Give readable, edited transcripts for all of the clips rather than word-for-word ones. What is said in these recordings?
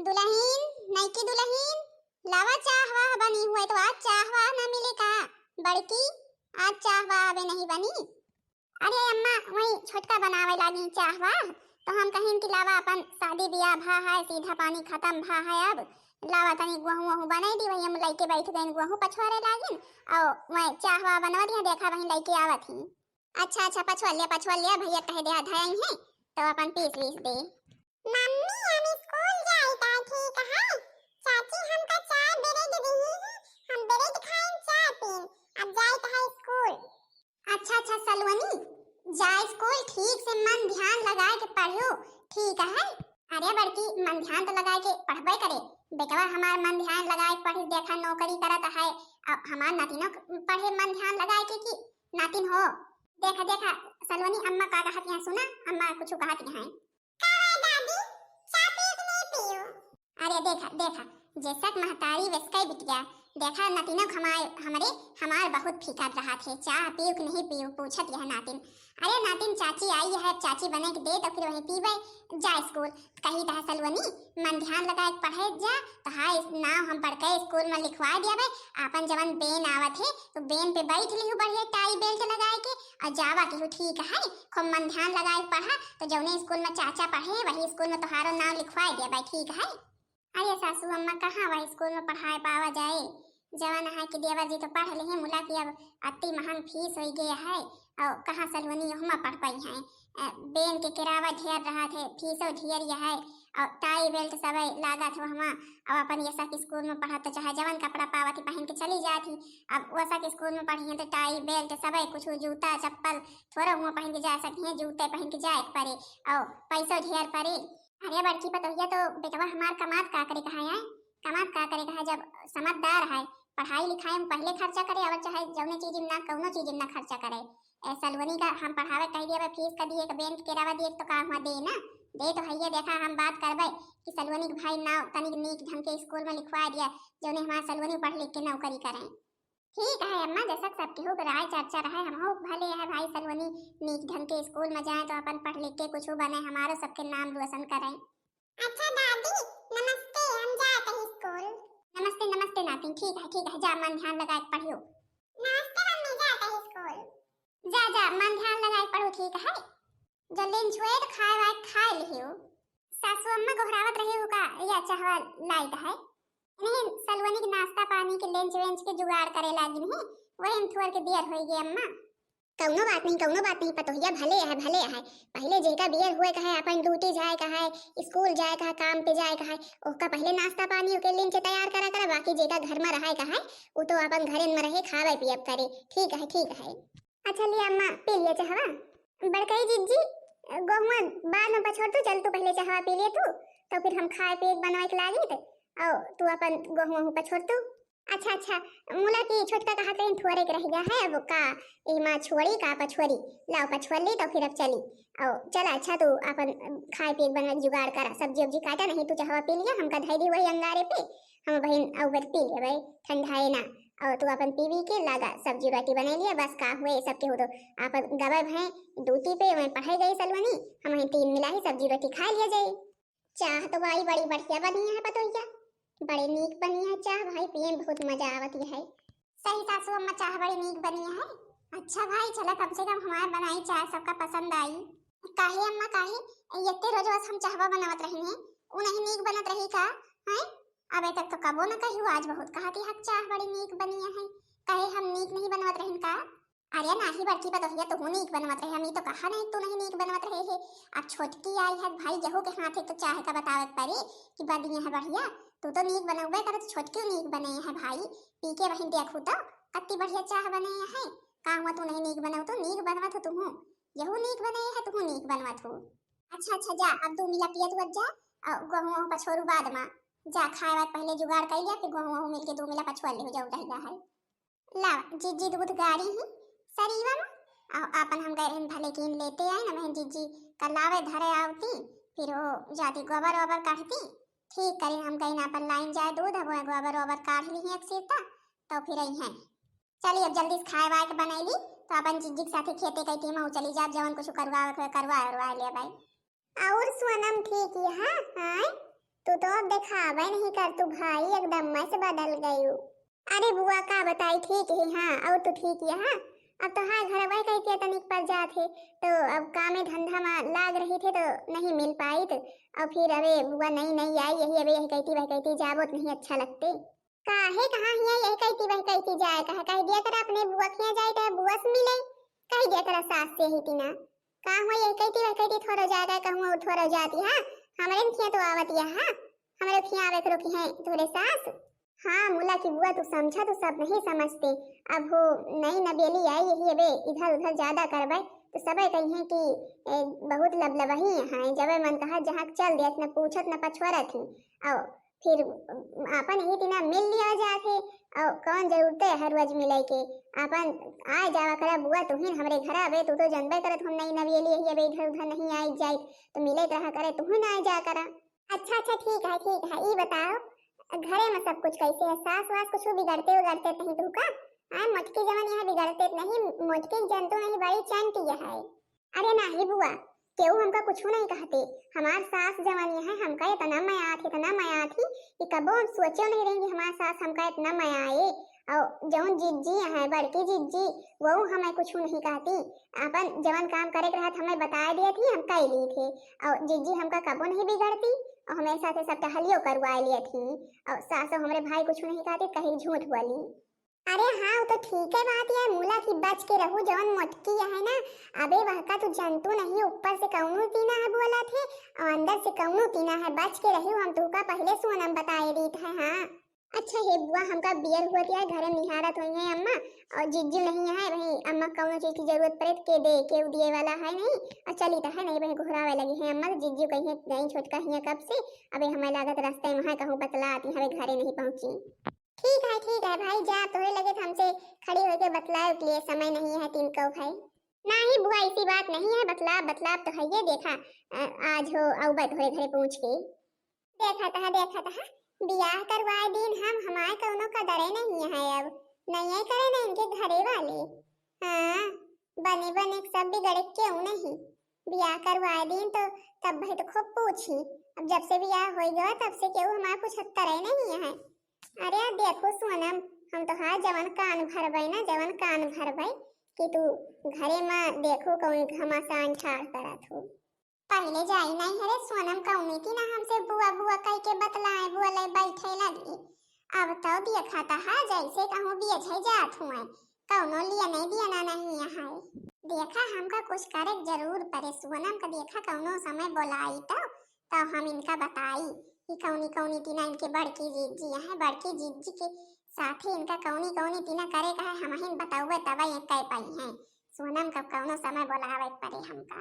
दुल्हन, नईकी दुल्हन, लावा चाह वाह बनी हुए तो आज चाह वाह ना मिले का? बड़की, आज चाह वाह अबे नहीं बनी। अरे अम्मा वही छोटका बनावे लागी चाह वाह, तो हम कहीं कि लावा अपन शादी ब्याह भा है, सीधा पानी खत्म भा है, अब लावा तनी गुहू वहू बनाई दी, वही हम लइके बैठ गए गुहू पछवारे लागिन और वही चाह वाह बनवा दिया, देखा वही लइके आवत ही। अच्छा अच्छा पछवा लिया भैया कहे दे धाई है तो अपन पीस लीस दे। मम्मी हम स्कूल जाई ता ठीक है, चाची हमका चाय ब्रेड दी है, हम ब्रेड खाएं चाय पीन, अब जाई ता स्कूल। अच्छा अच्छा सलवनी, जा स्कूल ठीक से मन ध्यान लगा के पढ़ो, ठीक है? अरे बड़की मन ध्यान तो लगा के पढ़बे करे, बेटवा हमार मन ध्यान लगा के पढ़ी, देखा नौकरी करत है, अब हमार नातिनो पढ़े मन ध्यान लगा के कि नातिन हो। देखा देखा सलवनी अम्मा का कहत है, सुना अम्मा कुछ कहत है। दादी चाय पियो। अरे देखा देखा जैसा महतारी वैसा बिटिया, देखा नतीनो हमारे बहुत फीका रहा थे, चाह पियो कि नहीं पियो पूछत यह नातिन। अरे नातिन चाची आई है, चाची बने के दे तो फिर वही पीबे, जा स्कूल कही ता सलवनी मन ध्यान लगा के पढ़े जा, तो हां इस नाम हम पढ़ के स्कूल में लिखवा दियाबे, अपन जवन बेन आवत है तो बेन पे बैठ लिहु बढ़िया टाई बेल्ट लगा के और जावा की ठीक है, खूब मन ध्यान लगा के पढ़ा, तो जौने स्कूल में चाचा पढ़े वही स्कूल में तुम्हारा नाम लिखवा दियाबे, ठीक है? अरे सासू अम्मा कहाँ वही स्कूल में पढ़ाए पावा जाए, जवान है कि देवर जी तो पढ़ लिए मुला की अब अति महंग फीस हो गया है, और कहाँ सलवनी हम पढ़ पाई हैं, बेन के किरावा ढेर रहा थे, फीसो ढेर यह है, और टाई बेल्ट सब लागत हो हम, अब अपन ये सब स्कूल में पढ़ा तो चाहे जवन कपड़ा पावा थी पहन के चली जाती, अब वो सब स्कूल में पढ़ी है तो टाई बेल्ट सब कुछ जूता चप्पल थोड़ा हुआ पहन के जा सकती है, जूते पहन के जाए पड़े और पैसों ढेर पड़े। अरे बड़की पतोहिया तो बेटवा हमार कमात का करे कहा है, कमात का करे कहा, जब समझदार है पढ़ाई लिखाई में पहले खर्चा करे, और चाहे जौने चीज में ना कौनो चीज में ना खर्चा करे। सलवनी का हम पढ़ावे कह दिए फीस का दिए बेंच के अलावा दिए तो काम हुआ दे ना दे, तो भैया देखा हम बात करबे कि सलवनी के भाई ना तनिक नीक ढंग के स्कूल में लिखवा दिया, जौने हमारा सलवनी पढ़ लिख के नौकरी करें। ठीक है अम्मा, जैसा सबकी हो राय चर्चा रहे, हम हो भले है भाई सलवनी नीक ढंग के स्कूल में जाए तो अपन पढ़ लिख के कुछ बने, हमारे सबके नाम रोशन करें। अच्छा दादी नमस्ते, हम जाते हैं स्कूल। नमस्ते नमस्ते नातिन, ठीक है जा मन ध्यान लगा के पढ़ियो। नमस्ते मम्मी, जाते हैं स्कूल। जा जा मन ध्यान लगा के पढ़ो, ठीक है? जो लंच हुए तो खाए लियो। सासू अम्मा गोहरावत रही हो का या चाहवा लाइट है नहीं, सलवनी के नाश्ता पानी के लंच वेंच के जुगाड़ करे लागिन है, वही हम थोड़ के बियर होई गए अम्मा। कौनो बात नहीं पतोहिया, भले है, पहले जेका बियर हुए कहे अपन ड्यूटी जाए कहे, स्कूल जाए कहे, काम पे जाए कहे, ओका पहले नाश्ता पानी के लंच तैयार करा, बाकी जेका घर में रहे कहे वो तो अपन घर में रहे खावे पियब करे, ठीक है। अच्छा लिया अम्मा पी लिया चाहवा। बड़कई जीजी गोहुआ बाद में पछोड़ तू, चल तू पहले चाहवा पी लिए तू, तो फिर हम खाए पिए बनवाए के लागी थे, ओ तू अपन गोहुआ पछोड़ तू। अच्छा मुला की छोटका कहा कहीं थोड़े के रह गया है, अब का इमा छोड़ी का पछोड़ी लाओ पछोड़ ली तो फिर अब चली, और चला अच्छा तू अपन खाए पिए बनवा जुगाड़ करा, सब्जी उब्जी काटा नहीं तू चाहवा पी लिया, हमका धई दी वही अंगारे पे, हम बहन औबर पी ले भाई ठंडा है ना, और तू अपन पीवी के लागा सब्जी रोटी बना लिया, बस का हुए सबके हो तो अपन दवा भय ड्यूटी पे मैं पढ़ाई गई सलवनी, हम 3 मिला ही सब्जी रोटी खा लिया जाए। चाह तो भाई बड़ी बढ़िया बनी है पतोहिया, बड़ी नीक बनी है चाह भाई, पिए में बहुत मजा आवती है। सही सासू अम्मा चाह बड़ी नीक बनी है। अच्छा भाई चला कम से कम हमारे बनाई चाह सबका पसंद आई। काहे अम्मा काहे यत्ते रोज हम चाहवा बनावत रही हैं, उ नहीं नीक बनत रही का हैं? अबे तक तो कबो न कही, आज बहुत कहती है चाह बड़ी नीक बनी है, कहे हम नीक नहीं बनवत रही का? अरे नाही बड़की पतोहिया तो नीक बनवत रहे, हम तो कहा नहीं तू नहीं नीक बनवत रहे है, अब छोटकी आई है भाई जहो के हाथ तो चाह का बतावत पड़ी कि बढ़िया है बढ़िया, तू तो नीक बनौबे करत, छोटकी नीक बने है भाई, पी के वहीं देखू तो कत्ती बढ़िया चाह बने है, का हुआ तू नहीं नीक बनाऊ तो नीक बनवत हो तुहू, यहू नीक बने है तुहू नीक बनवत हो। अच्छा जा अब 2 मिला पियत हुआ जा, और गहूं पछोरू बाद में जा खाए बाद पहले जुगाड़ कर लिया, फिर गहूं मिल के 2 मिला पछुआ ले हो जाऊ रहिला है। ला जीजी दूध गाड़ी ही सरीवा में, और अपन हम गए भले कीन लेते आए ना, मैं जीजी कलावे धरे आवती, फिर वो जाती गोबर ओबर काटती, ठीक करी हम कहीं ना अपन लाइन जाए दूध, अब गोबर ओबर काट ली है एक सीता, तो फिर आई है चलिए अब जल्दी से खाए वाए के बनैली, तो अपन जीजी के साथे खेते कई टीमा चली जा, जवन कुछ करवा ले भाई। और सोनम ठीक है हां तू तो अब दिखावा नहीं कर, तू भाई एकदम मैं से बदल गई हूँ। अरे बुआ का बताई ठीक है हाँ, और तो ठीक है हाँ। अब तो हाँ घर वही कह के तनिक पर जाते तो अब काम में धंधा में लाग रही थे तो नहीं मिल पाई तो अब फिर अबे बुआ नहीं नहीं आई यही अबे यही कहती वही कहती जाबो तो नहीं अच्छा लगते। काहे कहाँ हिया यही कहती वही कहती जाए कह दिया कर अपने बुआ के यहाँ जाए तो बुआ से मिले कह दिया कर सास से ही तीना का हुआ यही कहती वही कहती थोड़ा जाएगा कहूँ और थोड़ा जाती हाँ हमारे खिया तो आवत या हाँ हमारे खिया आवे करो की है थोड़े सास। हाँ मुला की बुआ तू समझा तो सब नहीं समझते। अब वो नई नबेली आई यही अबे इधर उधर ज्यादा करवाए तो सबे कही है कि बहुत लबलबही है जब मन कहा जहाँ चल दिया न पूछत न पछवारा थी और फिर अपन ही दिना मिल लिया जाते और कौन जरूरत है हर रोज मिले के अपन आए जावा करा बुआ तू ही हमरे घर आवे तू तो जानबे करत हम नई नबेली यही अबे इधर उधर नहीं आई जाए तो मिले रहा करे तू ही ना आ जा करा। अच्छा ठीक है ये बताओ घरे में सब कुछ कैसे है सास वास कुछ बिगड़ते नहीं तू का आ मोटकी जवन यहाँ बिगड़ते नहीं मोटकी जंतु नहीं बड़ी चंटी है। अरे नहीं बुआ केहू हमका कुछ नहीं कहते हमार सास जवन है हमका इतना माया थी कि कबो हम सोचे नहीं रहेंगे हमार सास हमका इतना माया आए और जवन जिज्जी है बड़की जिज्जी वो हमें कुछ नहीं कहती अपन जवन काम करे के रहत हमें बता दिए थी हम कर ली थे और जिज्जी हमका कबो नहीं बिगड़ती और हमेशा से सब टहलियो करवा लिए थी और सासो हमारे भाई कुछ नहीं कहते कहीं झूठ बोली। अरे हाँ वो तो ठीक है बात है मूला की बच के रहू जवन मोटकी है ना अबे वह का तो जंतु नहीं ऊपर से कौनो तीना है बोला थे और अंदर से कौनो तीना है बच के रही हम तो का पहले सोनम बताए दी था हाँ। अच्छा हे बुआ हमका बियर हुआ है घर में निहारत हुई है अम्मा और जिज्जू नहीं है भाई अम्मा कौनो चीज की जरूरत पड़े के दे के दिए वाला है नहीं और चली तो है नहीं भाई घुरावे लगी है अम्मा जिज्जू कहीं नहीं छोटका हिया कब से अबे हमें लागत रास्ते में है कहूँ बतला आती हमें घरे नहीं पहुंची। ठीक है भाई जा तोहे लगे हमसे खड़ी होके बतलाए के लिए समय नहीं है तीन कौ भाई नहीं बुआ ऐसी बात नहीं है बतला तो है ये देखा आज हो औबा थोड़े घरे पहुंच के देखा था बियाह करवाए दिन हम हमारे कौनो कदरे नहीं है अब नहीं करे ना इनके घरे वाले हाँ बने सब बिगड़े क्यों नहीं बियाह करवाए दिन तो तब भाई तो खूब पूछी अब जब से बियाह हो गया तब से क्यों हमारे कुछ करे नहीं है। अरे देखो सोनम हम तो हाँ जवन कान भरबई कि तू घरे में देखो कौन घमासान ठाड़ करत हो पहले जाई नहीं हरे सोनम कहूनी थी ना हमसे बुआ कह के बतलाए बुआ ले बैठे लगी अब तो देखा था हाँ जैसे कहूँ बेझे जात हुए कौनो लिया नहीं है देखा हमका कुछ करे जरूर परे सोनम का देखा कौनो समय बोलाई तो हम इनका बताई कि कौनी तीना इनके बड़की जीजी है बड़की जीजी के साथ ही इनका कौनी तीना करे का है हम ही बताऊए तब ये कह पाई है सोनम का कौनो समय बोलावे परे हमका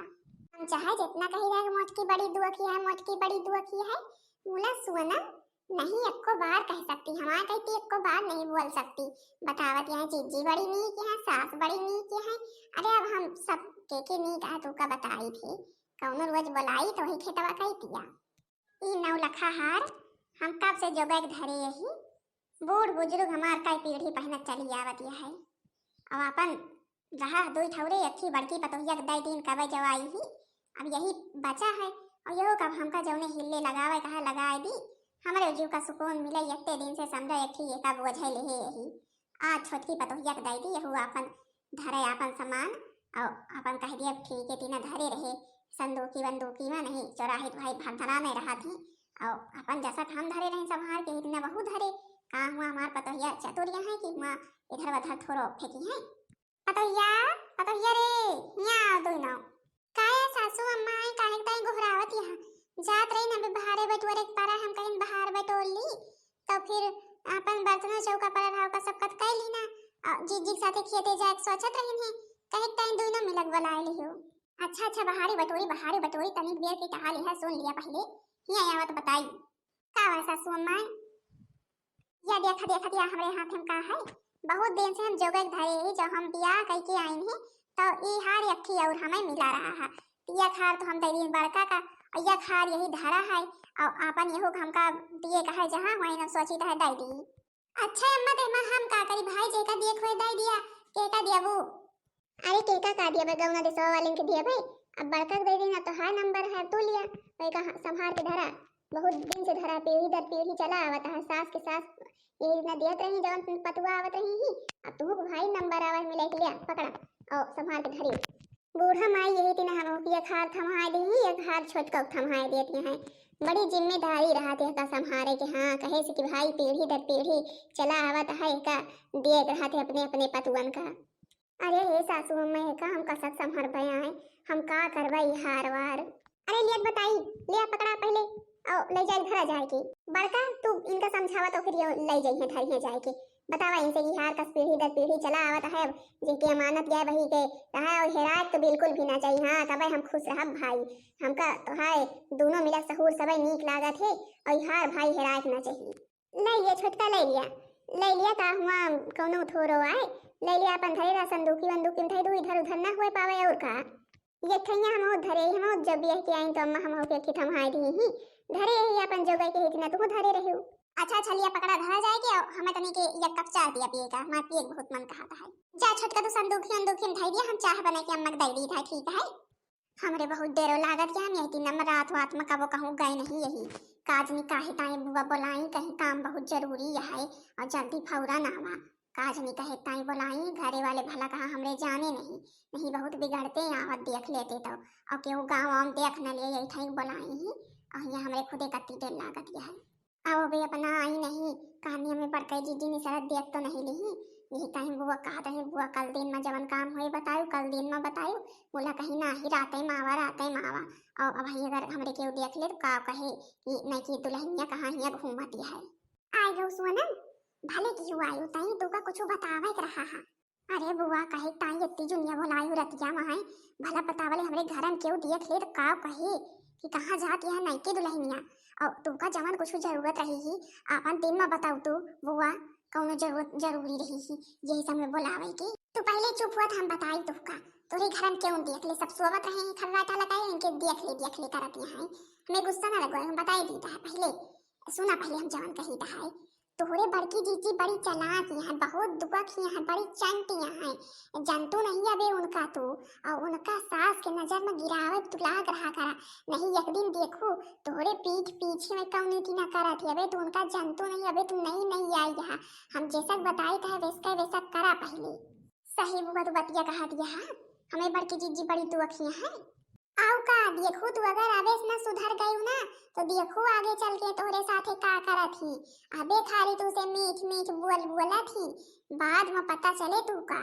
हम चाहे जितना कही रहे मोटकी बड़ी दुआ की है मूला सोनम नहीं एको बार कह सकती हमारे कहती एको बार नहीं बोल सकती बतावत यहाँ जीजी बड़ी नी की है सास बड़ी नी की है। अरे अब हम सब के नी कहा तू का बताई थी कौनो रोज बोलाई तो वही खेतवा कह दिया ई नौ लखा हार हम कब से जोगैक धरे यही बूढ़ बुजुर्ग हमार कई पीढ़ी पहनत चली आवत है अब अपन रहा दुई ठौरे अथी बड़की पतोहिया के दई दिन कबे जवाई ही अब यही बचा है और यहो कब हमका जौने हिले लगावे कहा लगाए दी हमारे जीव का सुकून मिले इतने दिन से समझो एक ही एक बोझे ले यही आज छोटकी पतोहिया के दई दी यहू अपन धरे अपन सामान और अपन कह दिया ठीक है तीना धरे रहे संदूकी बंदूकी में नहीं चौराहे भाई भगधरा में रहा थी और अपन जैसा हम धरे रहे संभाल के इतना बहु धरे कहाँ हुआ हमार पतोहिया चतुरिया है कि हुआ इधर उधर थोड़ो फेंकी है पतोहिया रे यहाँ दो ना काहे सासू अम्मा आई काहे ताई गोहरावत यहाँ जात रही ना बहारे बटोरे पारा हम कहीं बाहर बटोर ली तो फिर अपन बर्तन चौका पर रहा का सब कत कर ली ना जीजी के साथे खेते जाए सोचत रही है कहे ताई दोनों मिलक बुलाए ली हो। अच्छा बहारे बटोरी तनिक बेर की कहानी है सुन लिया पहले हिया आवत बताई का वैसा सासू अम्मा या देखा हमारे हाथ में का है बहुत दिन से हम जोगक धरे ही जो हम बियाह कह के आए हैं तो ई हार अखी और हमें मिला रहा है या खार तो हम दिन बड़का का और या खार यही धरा है और अपन यहो हमका दिए का है जहां वही ना सोची तो है दई दी। अच्छा अम्मा ते हम का करी भाई जे का दिए खोए दई दिया के का दिया वो अरे के का दिया बे गौना दे 100 वाले के दिया भाई अब बड़का दे देना तो हां नंबर है तो लिया भाई का संभाल के धरा बहुत दिन से धरा पीढ़ी दर पीढ़ी चला आवत है, सास के सास यही न दियत रही जवन पतुआ आवत रही ही। अब तू भाई नंबर आवा मिले के लिया पकड़ा और संभाल के धरी। बूढ़ा माई यही तीन हम एक हाथ थमाए दी एक हाथ छोटका थमाए देती हैं। बड़ी जिम्मेदारी रहा थे का संभारे के हाँ कहे से कि भाई पीढ़ी दर पीढ़ी चला आवत है का दिए रहा थे अपने अपने पतुअन का। अरे हे सासू अम्मा का हम का सब संभर भया है, हम का करवाई हार वार। अरे लियत बताई लिया पकड़ा पहले और ले जाए घर जाए की बड़का तू इनका समझावा तो फिर ये ले जाइए धरिए जाए की बतावा इनसे कि हार का पीढ़ी दर पीढ़ी चला आवत है जिनकी अमानत गए वही के रहा और हेरात तो बिल्कुल भी ना चाहिए। हाँ तब हम खुश रह भाई हमका तो है दोनों मिला सहूर सब नीक लागत है और हार भाई हेरात ना चाहिए। ले ये छोटका ले लिया का हुआ कोनो थोरो आए ले लिया अपन धरे रा संदूकी वंदूकी में धरे इधर उधर ना हुए पावे और का ये थैया हम धरे हम जब ये कि आई तो अम्मा हम के कि थमाई दी ही धरे ही अपन जोगे के इतना तू धरे रहू। अच्छा लिया पकड़ा धरा जाएगी और हमें तनी के एक कप चाय दिया पिएगा मैं पिए बहुत मन कहता है। जा छोटका तो संदूकी अंदूकी में धई दिया हम चाय बना के अम्मा दे दी था ठीक है। हमरे बहुत देर लागत के हम यही नंबर रात वात में कबो कहूँ गए नहीं यही काजनी काहे ताई बुआ बोलाई कहीं काम बहुत जरूरी है और जल्दी फौरन आवा काजनी कहे ताई बोलाई घरे वाले भला कहा हमरे जाने नहीं बहुत बिगड़ते आवत देख लेते तो और केहू गाँव वाम देख न ले यही थाई बोलाई ही और यहाँ हमरे खुदे कत्ती देर लागत है। आओ बे अपना आई नहीं कहानी में पड़कर जीजी ने सर देख तो नहीं ली यही कहीं बुआ कहा रहे बुआ कल दिन में जवन काम हुए बतायो कल दिन में बतायो बोला कहीं ना ही रात मावा और अब भाई अगर हमरे केहू देख ले तो का कहे कि नहीं कि दुल्हनिया कहाँ हिया घूमती है। आई गो सोनम भले की हुआ आयु ताई तू का कुछ बतावे के रहा है। अरे बुआ कहे ताई इतनी जुनिया बोलायु रतिया में भला बतावले हमरे घर में केहू देख ले तो का कहे कि कहाँ जाती है नहीं की दुल्हनिया और तुमका जवन कुछ जरूरत रही अपन दिन में बताऊ तू बुआ कौन जरूरी रही यही सब में बोलावे की तू पहले चुप हुआ हम बताई तुमका तोरे घर में क्यों देख ले सब सोवत रहे खर्राटा लगाए इनके देख ले करत यहाँ हमें गुस्सा ना लगवाए हम बताई दी था पहले सुना पहले हम जवन कही था तोहरे बड़की जीजी बड़ी चालाक हैं बहुत दुबक हैं बड़ी चंटियां हैं जानतू नहीं अबे उनका तू और उनका सास के नजर में गिरावट तू लाग रहा करा नहीं एक दिन देखो तोहरे पीठ पीछे में कौन नीति ना करा थी अबे तू उनका जानतू नहीं अबे तू नहीं आई यहाँ हम जैसा बताई था वैसा करा पहले सही बुआ तू बतिया कहा दिया हमें बड़की जीजी बड़ी दुबकियां हैं आओ का देखो तू अगर आवेश ना सुधर गई ना तो देखो आगे चल के तोहरे साथे का करा थी अबे खाली तू से मीठ बोला थी बाद में पता चले तू का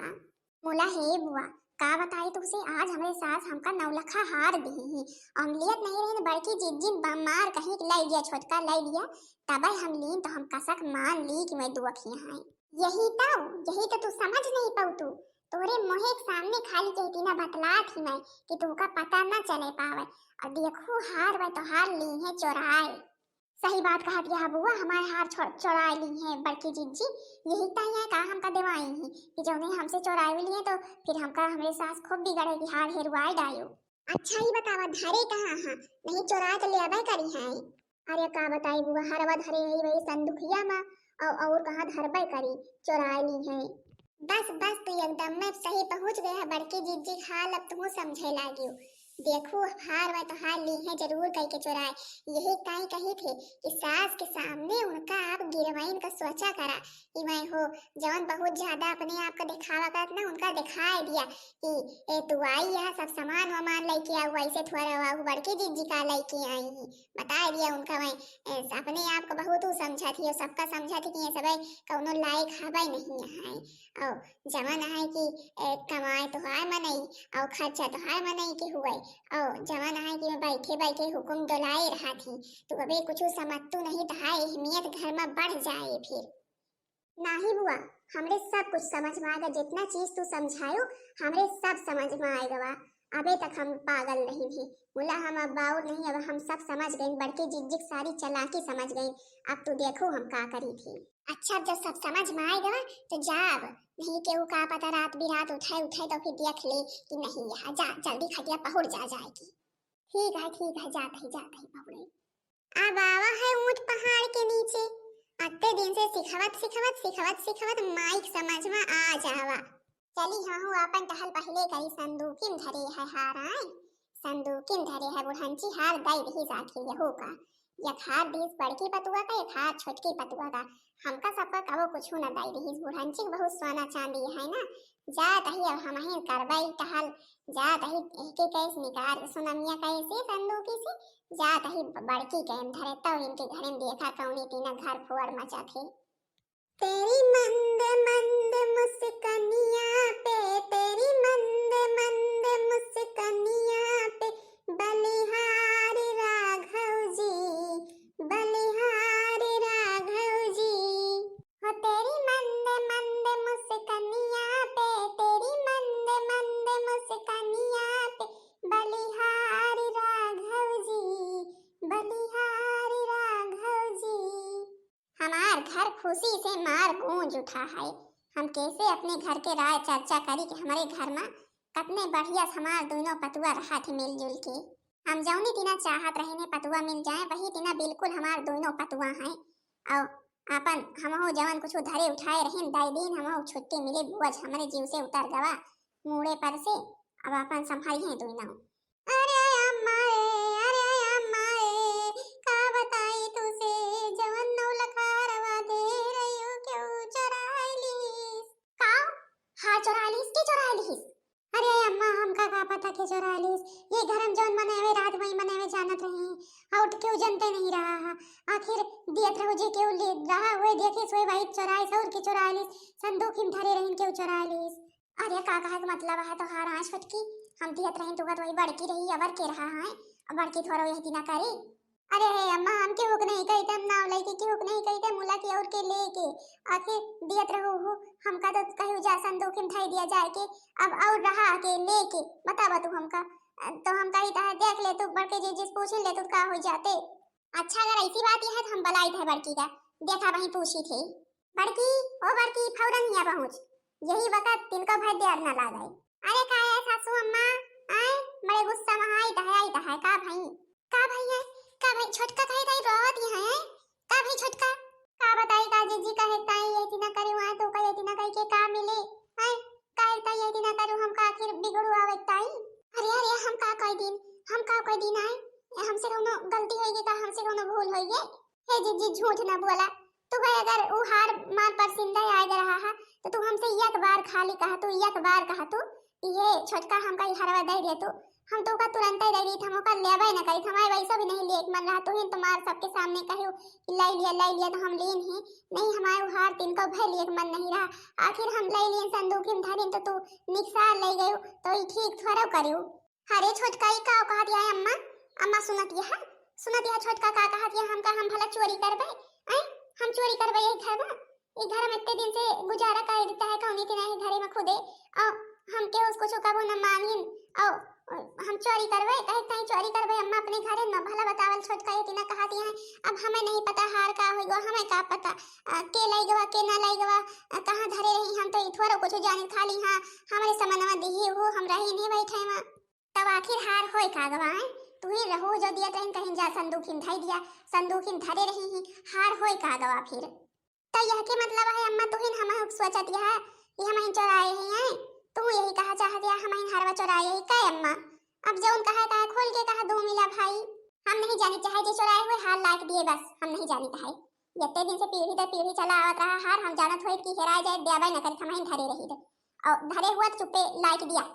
बोला हे बुआ का बताई तुझसे आज हमारे सास हमका 9 लाख हार दी ही अमलियत नहीं रही बड़की जिज्जिन बमार कहीं लाई दिया छोटका लाई दिया तब हम लीन तो हम कसक मान ली कि मैं दुखिया हैं यही तो तू समझ नहीं पाऊ तू तोरे मोहे सामने खाली कहती ना बतला थी मैं कि तुमका पता ना चले पावे और देखो हार वे तो हार ली है चोराए सही बात कहा दिया बुआ हमारे हार चोरा ली है बड़की जीजी यही तो है कहा हमका देवाई ही कि जो नहीं हमसे चोराए ली है तो फिर हमका हमारे सास खूब बिगड़ेगी हार हेरुआई डायो। अच्छा ही बतावा धरे कहाँ नहीं चोराए तो ले आवे करी है। अरे का बताई बुआ हरवा धरे है वही संदुखिया में और कहाँ धरबे करी चोराए ली है बस तू एकदम में सही पहुंच गया बड़की जीजी हाल अब तुम समझे लागी देखो हार वे तो हार ली है जरूर कहीं के चुराए यही कही थे कि सास के सामने उनका आप गिरवाइन का सोचा करा कि मैं हो जवन बहुत ज्यादा अपने आप का दिखावा करत ना उनका दिखाई दिया कि तू आई है सब सामान वामान लेके आओ ऐसे थोड़ा बड़की जीजी का लेके आई ही बता दिया उनका मैं अपने आप को बहुत समझा थी और सबका समझा थी कि ये सब कौनो लायक हवा नहीं है और जवन है कि कमाए तो हाय मनई और खर्चा तो हाय मनई के हुए और जवन है कि मैं बैठे हुक्म डोलाए रहा थी तो अबे कुछ समझतू नहीं तो हाय अहमियत घर में बढ़ जाए फिर नहीं बुआ हमरे सब कुछ समझ में आएगा जितना चीज तू समझायो हमरे सब समझ में आएगा अबे तक हम पागल नहीं थी बोला हम अब बाउर नहीं अब हम सब समझ गए बड़की जिज्जिक सारी चालाकी समझ गई अब तू देखो हम का करी थी। अच्छा जब सब समझ में आएगा तो जाब नहीं केहू का पता रात बिरात उठाए तो फिर देख ले कि नहीं यहाँ जा जल्दी खटिया पहुड़ जाएगी। ठीक है जात ही पहुड़े अब आवा है ऊंट पहाड़ के नीचे अगले दिन से सिखवत माइक समझ में आ जावा चली हाँ अपन टहल पहले कही संदूकी में धरे है हार आए संदूकी में धरे है बुढ़ंची हार दई रही जाके यहू का एक हाथ दिस बड़की पतुआ का, एक हाथ छोटकी पतुआ का। हमका सबका कबो कुछ न दाई रही, बुढ़ानची बहुत सोना चांदी है ना। जा तही अब हम ही करवाई टहल, जा तही एके कैस निकाल सुनमिया कैसे संदूकी से, जा तही बड़की कैम धरे तब इनके घर में देखा कौनी तीना घर फोड़ मचा थे। तेरी मंद मंद मुस्कानिया पे, तेरी मंद मंद मुस्कानिया पे, बलिहारी राघव जी, बलिहारी राघव जी। हो तेरी मंद मंद मुस्कानिया पे, तेरी मंद मंद मुस्कानिया पे, बलिहारी राघव जी, बलिहारी राघव जी। हमार घर खुशी से मार गूंज उठा है। हम कैसे अपने घर के राय चर्चा करी कि हमारे घर में कितने बढ़िया हमार दोनों पतुआ रहा थे मिलजुल के। हम जौनी तिना चाहत रहे ने पतुआ मिल जाए, वही तिना बिल्कुल हमार दोनों पतुआ हैं। और अपन हमहु जवन कुछ धरे उठाए रहे दाई दिन हमहु छुट्टी मिले बुआ हमारे जीव से उतर गवा मुड़े पर से। अब अपन संभाली हैं दोनों। अरे अम्मा अरे अम्मा का बताई तुसे जवन नौ लखारवा दे रही हो क्यों चुरालीस का। हाँ चुरालीस की चुरालीस। अरे अम्मा हमका का पता के चुरालीस, ये घर हम जौन मनावे रात वही मनावे जानत रहे और क्यों जनते नहीं रहा। आखिर दियत रहो जी क्यों ले रहा हुए देखे सोए भाई चुरालीस और की चुरालीस संदूक में धरे रही क्यों चुरालीस। अरे का कहा मतलब है तो हार आँच फटकी हम दियत रही तो वही बड़की रही अबर के रहा है अब बड़की थोड़ा यही ना करे। अरे अम्मा हम के हुक नहीं कहते हम नाव लई के हुक नहीं कहते मुला की और के लेके आखिर दियत रहो हो हमका तो कहू जा संदूक में ठाई दिया जाए के अब और रहा के लेके बतावा तू हमका तो हम कही था देख ले तू बड़के जी जिस पूछ ले तो का हो जाते। अच्छा अगर ऐसी बात है तो हम बलाई थे बड़की का देखा वही पूछी थी। बड़की ओ बड़की फौरन ही पहुंच यही वक्त तिनका भाई देर ना ला गए। अरे का है सासू अम्मा आए बड़े गुस्सा में आई दहाई दहाई का भाई है का भाई छोटका कहे ताई रोत ही है का भाई छोटका का बताई का जीजी कहे ताई ये तिना करे वहां तो कहे तिना कहे के का मिले है का ताई ये तिना करू हम का आखिर बिगड़ू आवे ताई। अरे अरे हम का कोई दिन आए हमसे कोनो गलती होई का हमसे कोनो भूल होई है हे जीजी झूठ ना बोला तू भाई अगर वो हार मार पर सिंदा आ रहा है तो तू हमसे एक बार खाली कहा तू एक बार कहा तू ये छोटका हमका हरवा दे दे तू हम तो का तुरंत ही दे दी हम का लेबे ना करी हमारे वैसा भी नहीं ले मन रहा तो ही तुम्हारे सबके सामने कहू कि लाई लिया तो हम लेन है नहीं हमारे हार तीन का भय लिए मन नहीं रहा आखिर हम ले लिए संदूक में धरे तो तू निकसार ले गयो तो ये ठीक थोड़ा करियो। अरे छोटका ही का कहा दिया अम्मा अम्मा सुनत यह छोटका का कहा दिया हम भला चोरी करबे हम चोरी करबे ये घर में इतने दिन से गुजारा कर देता है कौनी के नहीं घरे में खुदे और हम के उसको चुकाबो न मानिन और हम चोरी करबे कहीं चोरी करबे अम्मा अपने घरे न भला बतावल छोटका ये तिना कहा दिया है अब हमें नहीं पता हार का होइगो हमें का पता के लाई गवा के ना लाई गवा कहां धरे रही हम तो इथोरो कुछ जाने खाली हां हमारे समनवा दिए हो हम रही नहीं बैठे में तब आखिर हार होई का गवा है तू ही रहो जो दिया कहीं जा संदूक में धई दिया संदूक में धरे रही ही हार होई का गवा फिर तो यह के मतलब है अम्मा तू ही हम सोचत है कि हम चोराए हैं तू यही कहा चाहत है हम हरवा चोराए है का अम्मा अब जौन कहा था खोल के कहा दो मिला भाई हम नहीं जाने चाहे जे चोराए हुए हार लाख दिए बस हम नहीं जाने चाहे इतने दिन से पीढ़ी दर पीढ़ी चला आवत रहा हार हम जानत होई कि हेरा जाए देबे न करे हम धरे रही और धरे हुआ चुपे लाइक दिया।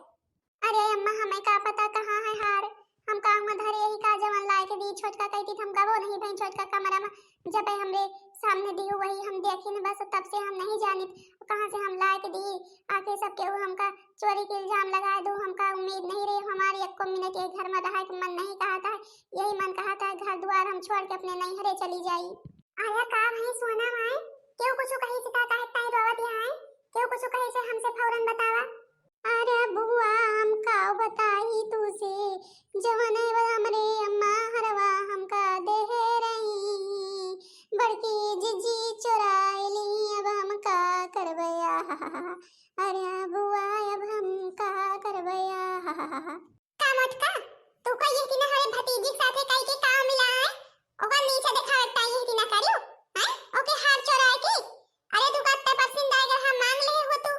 अरे अम्मा हमें का पता कहां है हार हम का धरे यही का जवन लाइक दी छोटका कहती हम गवो नहीं भाई छोटका कमरा में जब हमरे सामने दी वही हम देखे न बस तब से हम नहीं जानी कहां से हम लाइक दी आके सबके वो हमका चोरी के इल्जाम लगा दो हमका उम्मीद नहीं रही हमारी एक मिनट के घर में रहा कि मन नहीं कहा था यही मन कहा था घर द्वार हम छोड़ के अपने नैहरे चली जाई। आया का भाई सोना भाई क्यों कुछ कही से का कहता है रोवत यहाँ है क्यों कुछ कही से हमसे फौरन बतावा। अरे बुआ हम का बताई तुसे जवन हमरे अम्मा हरवा हमका दे रही बड़की जीजी चुराए ली अब हम का करबया अरे बुआ अब हम का करबया का मटका तू का ये किना हरे भतीजी साथे कई के का मिला है ओका नीचे दिखावता ये किना करियो हैं ओके हार चुराए की अरे तू कत्ते परसिंदा अगर हम मांग ले हो तू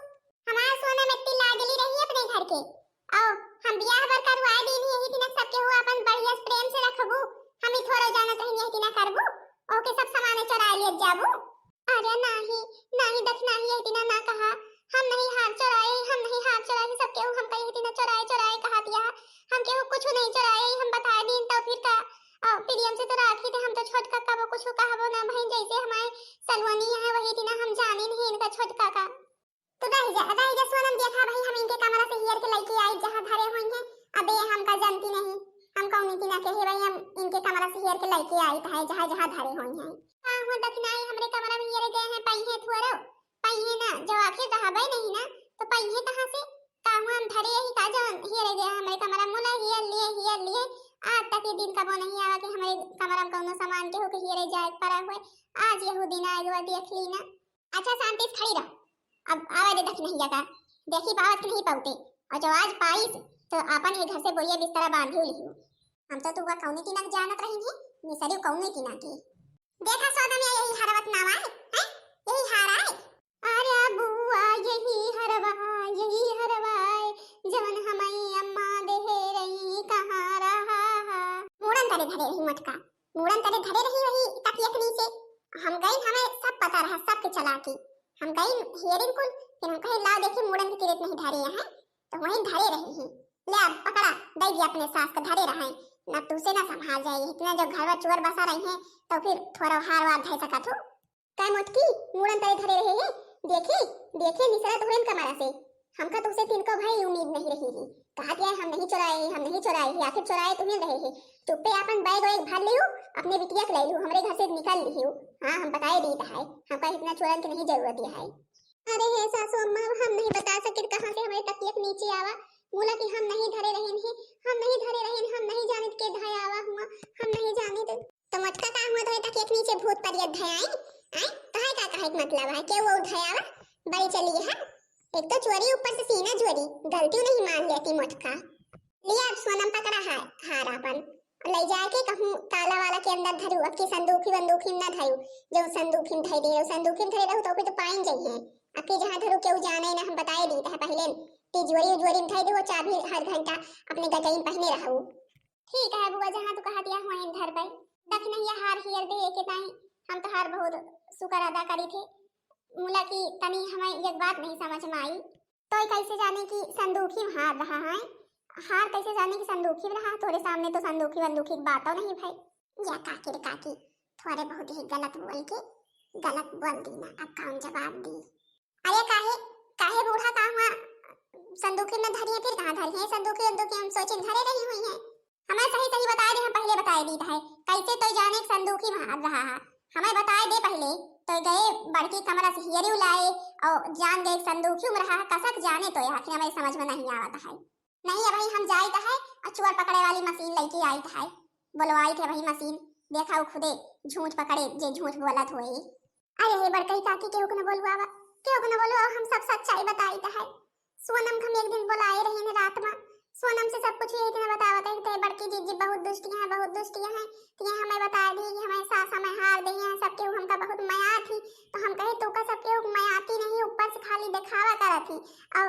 हमारा सोना मिट्टी लागली रही अपने घर के आओ हम बियाह बर करवाए दी यही दिन सबके हुआ अपन बढ़िया प्रेम से रखबू हम ही थोड़ा जानत रही यही दिन चुरा लिया जाबू। अरे नहीं नहीं दख नहीं ये दिन ना कहा, हम नहीं हार चुराए, हम नहीं हार चुराए, सब केहू हम कहीं दिन चुराए चुराए कहा दिया, हम केहू कुछ नहीं चुराए, हम बता दिन तो फिर का प्रियम से तो राखी थे, हम तो छोटका का वो कुछ कहबो ना बहन, जैसे हमारे सलवनी है वही दिन हम जाने नहीं इनका छोटका का। तो रह जा सोनम, देखा भाई हम इनके कमरा से हियर के लेके आई जहां धरे हुए हैं। अबे हम का जानती नहीं, हम कौन की ना कहे भाई, हम इनके कमरा से हियर के लेके आई था जहां जहां धरे हुए हैं। हां हो दखनाई हमरे कमरा में हियर गए हैं, पहिए थोरो पहिए ना, जो आखिर रहबे नहीं ना तो पहिए कहां से, काम हम धरे ही का जान हियर गए हमरे कमरा मोला हियर लिए आज तक ये दिन कबो नहीं आवा कि हमारे कमरा में कोनो सामान के हो के हियर जाए पड़ा हुए, आज यहू दिन आएगा देख ली ना। अच्छा शांति से खड़ी रह, अब आवाज दख नहीं जाता, देखी बात नहीं पाउते, और जो आज पाई तो अपन ये घर से बोलिए बिस्तर बांध लियो। हम तो तुगा कौने की ना जानत रही है, निसरी कौने की ना की देखा सौदा में यही हरवत नाम आए हैं, यही हार आए। अरे बुआ यही हरवाए जवन हमारी अम्मा देहे रही कहां रहा मूड़न तरे धरे रही मटका, मूड़न तरे धरे रही वही तकियकनी से हम गई, हमें सब पता रहा, सब के चला की हम गई हियरिंग कुल, फिर हम कहे लाओ देखिए मूड़न के तीरथ नहीं धरे हैं, तो वहीं धरे रही हैं, ले अब पकड़ा दे दिया अपने सास का धरे रहे ना, तुसे ना संभाल जाए, इतना जो घर में चोर बसा रही हैं तो फिर थोड़ा हार वार धर सका थो काय मोटकी मूड़न तरे धरे रहे हैं। देखे निसरा तो हुन कमरा से, हमका तुसे तिनको भाई उम्मीद नहीं रही है, कहा दिया हम नहीं चुराए, आखिर चुराए तुम्हें रहे हैं, चुप्पे अपन बैग वैग भर लियो, अपने बिटिया के ले लियो, हमरे घर से निकल लियो। हां हम बताए दी है, हमका इतना चोरन की नहीं जरूरत है। अरे हे सासू अम्मा हम नहीं बता सके कहां से हमारे तकियक नीचे आवा, बोला कि हम नहीं धरे रहे हैं, हम नहीं जाने के धाय आवा हुआ, हम नहीं जाने तो मटका का हुआ तो तकियक नीचे भूत परियत धाय आई कहे का मतलब है के वो धायावा बड़ी चली है, एक तो चोरी ऊपर से सीना चोरी, गलती नहीं मान लेती मटका लिया। अब सोनम पकड़ा है हारापन ले जाके कहूं ताला वाला के अंदर धरू, अब की संदूकी ना धरू, जो संदूकी में धरे रहू तो फिर तो पाइन जाइए, अब की जहां धरू केहू जाने ना, हम बताए दी है पहले तिजोरी में धर दे, वो चाबी हर घंटा अपने गजई में पहने रहू। ठीक है बुआ जहां तू कहा दिया हुआ धर भाई, दख नहीं हार हियर दे के ताई, हम तो हार बहुत शुक्र अदा करी थे, मुला की तनी हमें एक बात नहीं समझ में आई, तो कैसे जाने की संदूकी में हार रहा है, हार कैसे जाने की संदूकी में रहा, तोरे सामने तो संदूकी की बात हो नहीं भाई। या काकी थोड़े बहुत ही गलत बोल दी ना, अब कौन जवाब दी। अरे काहे बूढ़ा का हुआ संदूकी में धरी है, फिर कहां धरी है संदूकी हम सोचे धरे रही हुई है, हमें सही बता दे, हम पहले बताए दी है, कैसे तो जाने संदूकी में हार रहा है, हमें बताए दे पहले, तो गए बड़की कमरा से हियरी लाए और जान गए संदूकी में रहा, कसक जाने तो यार हमें समझ में नहीं आवता है। नहीं है भाई हम जाई था है, चोर पकड़े वाली मशीन लेके आई था, बुलवाई थे वही मशीन, देखा वो खुदे झूठ पकड़े जे झूठ बोलत होई। अरे हे बड़कई काकी केहू के न बोलवा, हम सब सच्चाई बताई था। सोनम हम एक दिन बुलाए रहे ने रात में, सोनम से सब कुछ यही बतावत है कि बड़की जीजी बहुत दुष्टियां हैं, तो ये हमें बता दी कि हमारे सास हमें हार दी है, सबके हमका बहुत माया थी, तो हम कहे तो का सबके मायाती नहीं, ऊपर से खाली दिखावा करा थी, और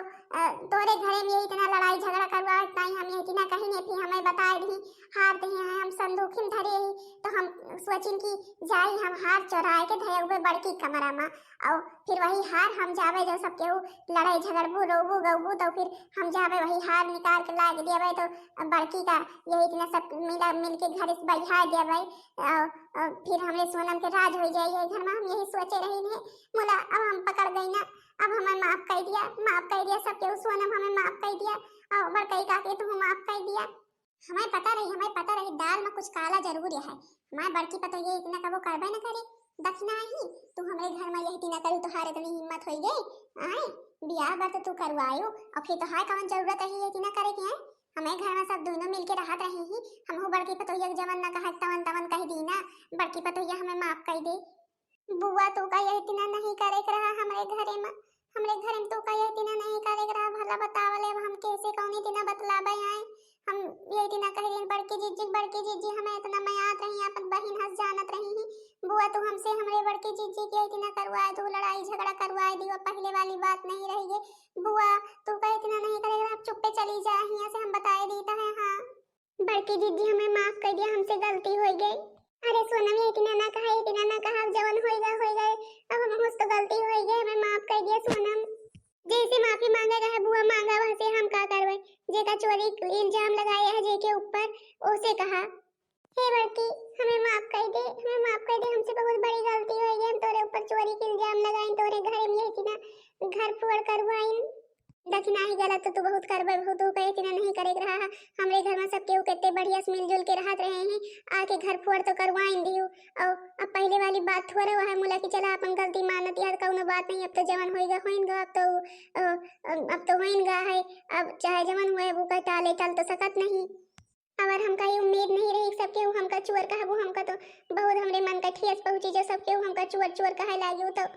तोरे घरे में यही इतना लड़ाई झगड़ा करवा ताई हम यही ना कहीं थी, हमें बता दी हार दी है, हम संदूक में धरे ही, तो हम सोचिन की जाई हम हार चुराए के धरे हुए बड़की कमरा में, और फिर वही हार हम जावे जो सबके लड़ाई झगड़बू रोबू गबू, तो फिर हम जावे वही हार निकाल के ला देवे, तो बड़की का यही इतना सब मिल के घर से बैठा देवे, फिर हमें सोनम के राज हो जाए घर में, हम यही सोचे रही ने मोला, अब हम पकड़ गई ना, अब हमें माफ कर दिया सबके, सोनम हमें माफ कर दिया, और बड़कई काके तो माफ कर दिया, हमें पता रही दाल में कुछ काला जरूर है, हमारे बड़की पता ये इतना कबो करबे न करे, दखना ही तू हमारे घर में यही तीना करू, तुहारे इतनी हिम्मत हो गई आए बियाह बात तू करवायो, और फिर तो हाय कौन जरूरत है ये तीना करे के है, हमें घर में सब दोनों मिलके रहत रहे ही, हम हो बड़की पतोहिया के जवन ना कहा तवन कह दी ना, बड़की पतोहिया हमें माफ कर दे। बुआ तो का यही तीना नहीं करे के रहा हमारे घर में तो का यही तीना नहीं करे के रहा, भला बतावले हम कैसे कौनी तीना बतलाबे आए, हम यही तीना कह रही बड़की जीजी हमें इतना मयात रही, अपन बहन हंस जानत रही ही, बुआ तू हमसे हमरे बड़की जीजी के इतना करवाए, तू लड़ाई झगड़ा करवाए दी, वो पहले वाली बात नहीं रही है, बुआ तू का इतना नहीं करेगा, आप चुप्पे चली जा, यहाँ से हम बताए देता है। हाँ बड़की जीजी हमें माफ कर दिया, हमसे गलती हो गई। अरे सोनम ये इतना ना कहा, इतना ना कहा, अब जवन होएगा होएगा। अब हम मुझसे तो गलती हो गई, हमें माफ कर दिया सोनम। जैसे माफी मांगे रहे बुआ मांगा वैसे हम का करवे। जेका चोरी इल्जाम लगाया है जेके ऊपर उसे कहा, हे बड़की हमें माफ कर दे, हमें माफ कर दे, हमसे बहुत बड़ी गलती हो गई, हम तोरे ऊपर चोरी के इल्जाम लगाइन, तोरे घर में इतना घर फोड़ करवाइन। लेकिन आई गलत तो तू बहुत करबे हो, तू कहे इतना नहीं करे रहा है। हमरे घर में सब केहू कितने बढ़िया से मिलजुल के रहत रहे हैं, आके घर फोड़ तो करवाइन दियो। और अब पहले वाली बात थोड़े वह मुला की चला अपन गलती मानत यार कौनो बात नहीं, अब तो जवन होएगा होइनगा, अब तो होइनगा है। अब चाहे जवन हुए वो का टाले टल तो सकत नहीं। और हमका ये उम्मीद नहीं रही सब केहू हमका चोर कहबो, हमका तो बहुत हमरे मन का ठेस पहुंची जो सब केहू हमका चोर चोर कहे लागियो। तो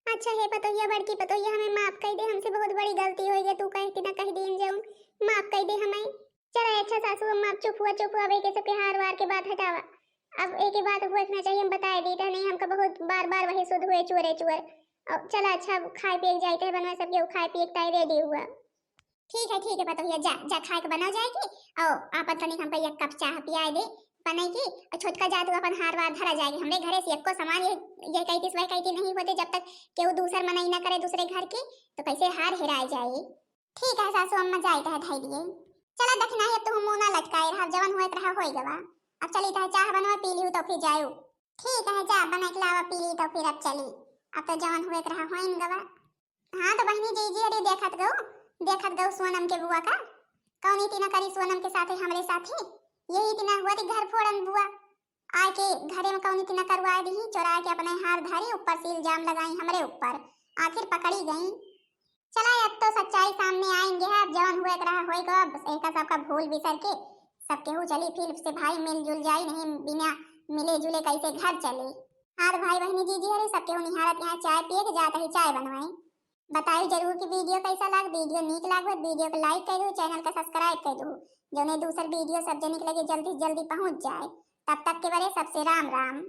अच्छा है पतोहिया बड़की पतोहिया हमें माफ कर दे, हमसे बहुत बड़ी गलती हो गई, तू कह कि ना कह दीन जाऊं, माफ कर दे हमें। चला अच्छा सासू अम्मा अब चुप हुआ अब एक सबके हार वार के बात हटावा। अब एक ही बात हुआ इतना चाहिए हम बता दी था नहीं, हमका बहुत बार बार वही शुद्ध हुए चोरे चोर। अब चला अच्छा खाए पिए जाते हैं बनवा सब खाए पिए टाइ रेडी हुआ। ठीक है पतोहिया जा जा खाए के बनाओ जाएगी। और आपन तनी हम पे एक कप चाय पिया दे बनेगी, और छोटका जा तू अपन हार वार धरा जाएगी। हमरे घरे से एको सामान ये कही वह कही नहीं होते जब तक केहू दूसर मनाई ना करे दूसरे घर के, तो कैसे हार हेराए जाए। ठीक है सासू अम्मा जाए है धाई दिए। चला दखना है अब तो हम मुंह ना लटकाए रहा, जवन होत रहा होई गवा। अब चली था चाह बनवा पी ली तो फिर जाऊ। ठीक है जा बना के लावा पी ली तो फिर अब चली, अब तो जवन होत रहा होइन गवा। हां तो बहनी जी अरे देखत गो सोनम के बुआ का कौन इतना करी सोनम के साथे हमरे साथे यही इतना हुआ थी घर फोड़न बुआ आके घरे में कौन इतना करवा दी, चोरा के अपने हार धारी ऊपर से इल्जाम लगाई हमरे ऊपर, आखिर पकड़ी गई। चला अब तो सच्चाई सामने आएंगे, अब जवन हुए रहा होएगा, बस एक सबका भूल बिसर के सब केहू चली फिर से भाई मिलजुल जाई, नहीं बिना मिले जुले कैसे घर चले। हाँ भाई बहनी जी अरे सब केहू निहारत यहाँ चाय पिए के जाता ही चाय बनवाई। बताइए जरूर कि वीडियो कैसा लगा, वीडियो नीक लागो वीडियो को लाइक कर दो, चैनल को सब्सक्राइब कर दो, जो ने दूसर वीडियो सब जने के लगे जल्दी जल्दी पहुंच जाए। तब तक के बारे सबसे राम राम।